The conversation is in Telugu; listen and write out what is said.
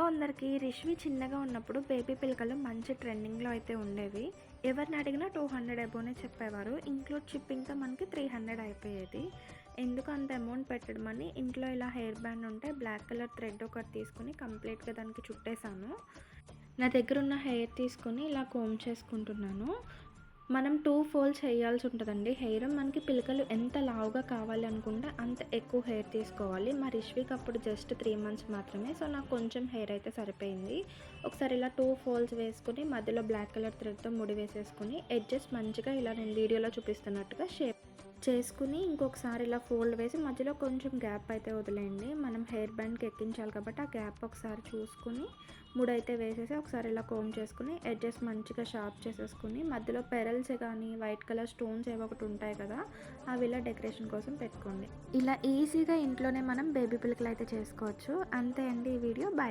హలో అందరికీ. రిష్వి చిన్నగా ఉన్నప్పుడు బేబీ పిలకలు మంచి ట్రెండింగ్లో అయితే ఉండేవి. ఎవరిని అడిగినా 200 అబోనే చెప్పేవారు. ఇంక్లూడ్ షిప్పింగ్తో మనకి 300 అయిపోయేది. ఎందుకు అంత అమౌంట్ పెట్టడం అని ఇంట్లో ఇలా హెయిర్ బ్యాండ్ ఉంటే బ్లాక్ కలర్ థ్రెడ్ ఒకటి తీసుకుని కంప్లీట్గా దానికి చుట్టేసాను. నా దగ్గర ఉన్న హెయిర్ తీసుకొని ఇలా కోమ్ చేసుకుంటున్నాను. మనం 2 ఫోల్డ్స్ చేయాల్సి ఉంటుందండి హెయిర్. మనకి పిలకలు ఎంత లావుగా కావాలి అనుకుంటే అంత ఎక్కువ హెయిర్ తీసుకోవాలి. మా రిష్వికి అప్పుడు జస్ట్ 3 మంత్స్ మాత్రమే. సో నాకు కొంచెం హెయిర్ అయితే సరిపోయింది. ఒకసారి ఇలా 2 ఫోల్డ్స్ వేసుకుని మధ్యలో బ్లాక్ కలర్ థ్రెడ్తో ముడి వేసేసుకుని ఎడ్జెస్ మంచిగా ఇలా నేను వీడియోలో చూపిస్తున్నట్టుగా షేప్ చేసుకుని ఇంకొకసారి ఇలా ఫోల్డ్ వేసి మధ్యలో కొంచెం గ్యాప్ అయితే వదిలేయండి. మనం హెయిర్ బ్యాండ్కి ఎక్కించాలి కాబట్టి ఆ గ్యాప్ ఒకసారి చూసుకుని ముడైతే వేసేసి ఒకసారి ఇలా కోమ్ చేసుకుని ఎడ్జెస్ మంచిగా షార్ప్ చేసేసుకుని మధ్యలో పెరల్స్ కానీ వైట్ కలర్ స్టోన్స్ ఏవో ఒకటి ఉంటాయి కదా, అవి ఇలా డెకరేషన్ కోసం పెట్టుకోండి. ఇలా ఈజీగా ఇంట్లోనే మనం బేబీ పిలకలు అయితే చేసుకోవచ్చు. అంతే అండి ఈ వీడియో. బాయ్.